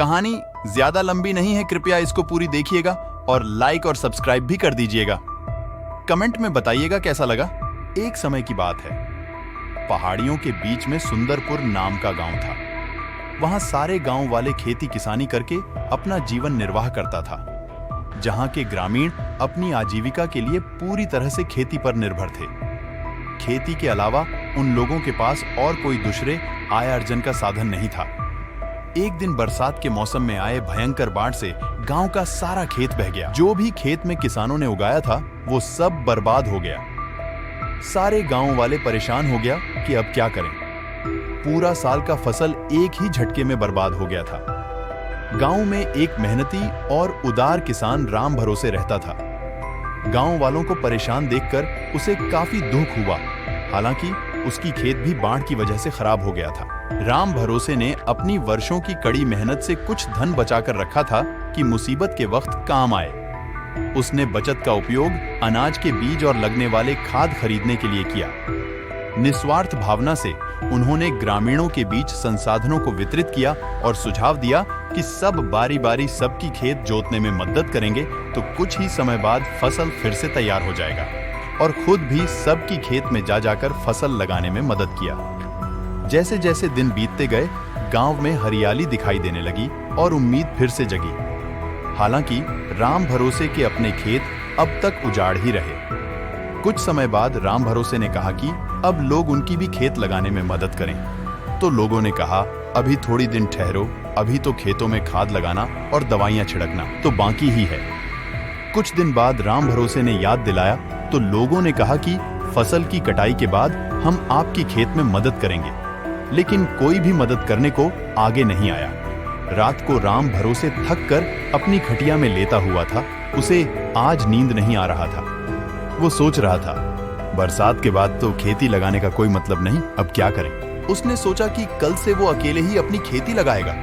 कहानी ज्यादा लंबी नहीं है, कृपया इसको पूरी देखिएगा और लाइक और सब्सक्राइब भी कर दीजिएगा। कमेंट में बताइएगा कैसा लगा। एक समय की बात है, पहाड़ियों के बीच में सुंदरपुर नाम का गांव था। वहां सारे गांव वाले खेती किसानी करके अपना जीवन निर्वाह करता था। जहां के ग्रामीण अपनी आजीविका के लिए पूरी तरह से खेती पर निर्भर थे। खेती के अलावा उन लोगों के पास और कोई दूसरे आय अर्जन का साधन नहीं था। एक दिन बरसात के मौसम में आए भयंकर बाढ़ से गांव का सारा खेत बह गया। जो भी खेत में किसानों ने उगाया था वो सब बर्बाद हो गया। सारे गांव वाले परेशान हो गया कि अब क्या करें। पूरा साल का फसल एक ही झटके में बर्बाद हो गया था। गांव में एक मेहनती और उदार किसान राम भरोसे रहता था। गांव वालों को परेशान देखकर उसे काफी दुख हुआ। हालांकि उसकी खेत भी बाढ़ की वजह से खराब हो गया था। राम भरोसे ने अपनी वर्षों की कड़ी मेहनत से कुछ धन बचाकर रखा था कि मुसीबत के वक्त काम आए। उसने बचत का उपयोग अनाज के बीज और लगने वाले खाद खरीदने के लिए किया। निस्वार्थ भावना से उन्होंने ग्रामीणों के बीच संसाधनों को वितरित किया और सुझाव दिया कि सब बारी बारी सबकी खेत जोतने में मदद करेंगे तो कुछ ही समय बाद फसल फिर से तैयार हो जाएगा। और खुद भी सबकी खेत में जा जाकर फसल लगाने में मदद किया। जैसे जैसे दिन बीतते गए, गांव में हरियाली दिखाई देने लगी और उम्मीद फिर से जगी। हालांकि राम भरोसे के अपने खेत अब तक उजाड़ ही रहे। कुछ समय बाद राम भरोसे ने कहा कि अब लोग उनकी भी खेत लगाने में मदद करें। तो लोगों ने कहा, अभी थोड़ी दिन ठहरो, अभी तो खेतों में खाद लगाना और दवाइयां छिड़कना तो बाकी ही है। कुछ दिन बाद राम भरोसे ने याद दिलाया तो लोगों ने कहा कि फसल की कटाई के बाद हम आपकी खेत में मदद करेंगे। लेकिन कोई भी मदद करने को आगे नहीं आया। रात को राम भरोसे थक कर अपनी खटिया में लेटा हुआ था। उसे आज नींद नहीं आ रहा था। वो सोच रहा था, बरसात के बाद तो खेती लगाने का कोई मतलब नहीं, अब क्या करें। उसने सोचा कि कल से वो अकेले ही अपनी खेती लगाएगा।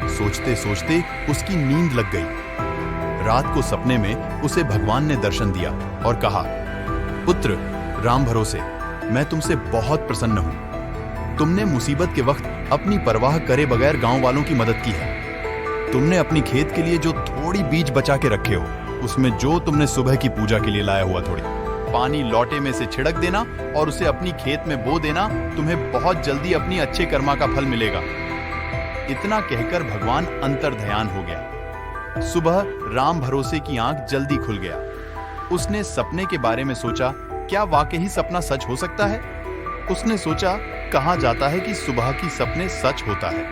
सोचते सोचते उसकी नींद लग गई। रात को सपने में उसे भगवान ने दर्शन दिया और कहा, पुत्र राम भरोसे, मैं तुमसे बहुत प्रसन्न हूं। तुमने मुसीबत के वक्त अपनी परवाह करे बगैर गांव वालों की मदद की है। तुमने अपनी खेत के लिए जो थोड़ी बीज बचा के रखे हो, उसमें जो तुमने सुबह की पूजा के लिए लाया हुआ थोड़ी पानी लौटे में से छिड़क देना और उसे अपनी खेत में बो देना। तुम्हें बहुत जल्दी अपनी अच्छे कर्मा का फल मिलेगा। इतना कहकर भगवान अंतर्ध्यान हो गया। सुबह राम भरोसे की आंख जल्दी खुल गया। उसने सपने के बारे में सोचा, क्या वाकई सपना सच हो सकता है। उसने सोचा, कहा जाता है कि सुबह की सपने सच होता है,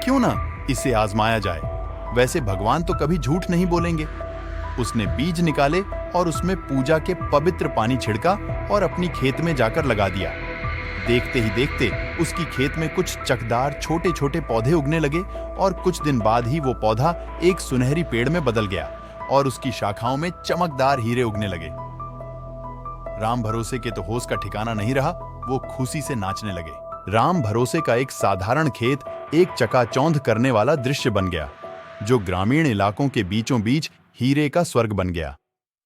क्यों ना इसे आजमाया जाए। वैसे भगवान तो कभी झूठ नहीं बोलेंगे। उसने बीज निकाले और उसमें पूजा के पवित्र पानी छिड़का और अपनी खेत में जाकर लगा दिया। देखते ही देखते उसकी खेत में कुछ चकदार छोटे छोटे पौधे उगने लगे और कुछ दिन बाद ही वो पौधा एक सुनहरी पेड़ में बदल गया और उसकी शाखाओं में चमकदार हीरे उगने लगे। राम भरोसे के तो होश का ठिकाना नहीं रहा। वो खुशी से नाचने लगे। राम भरोसे का एक साधारण खेत एक चकाचौंध करने वाला दृश्य बन गया, जो ग्रामीण इलाकों के बीचों बीच हीरे का स्वर्ग बन गया।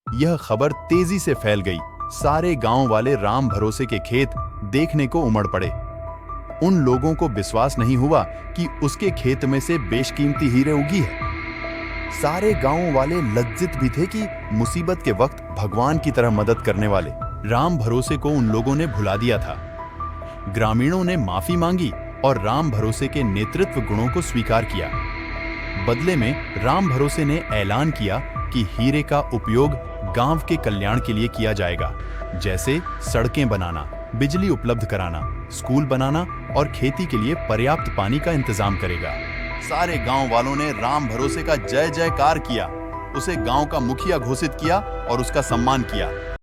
यह खबर तेजी से फैल गई। सारे गांव वाले राम भरोसे के खेत देखने को उमड़ पड़े। उन लोगों को विश्वास नहीं हुआ कि उसके खेत में से बेशकीमती हीरे उगी है। सारे गांव वाले लज्जित भी थे कि मुसीबत के वक्त भगवान की तरह मदद करने वाले राम भरोसे को उन लोगों ने भुला दिया था। ग्रामीणों ने माफी मांगी और राम भरोसे के नेतृत्व गुणों को स्वीकार किया। बदले में राम भरोसे ने ऐलान किया कि हीरे का उपयोग गांव के कल्याण के लिए किया जाएगा, जैसे सड़कें बनाना, बिजली उपलब्ध कराना, स्कूल बनाना और खेती के लिए पर्याप्त पानी का इंतजाम करेगा। सारे गांव वालों ने राम भरोसे का जय जयकार किया। उसे गांव का मुखिया घोषित किया और उसका सम्मान किया।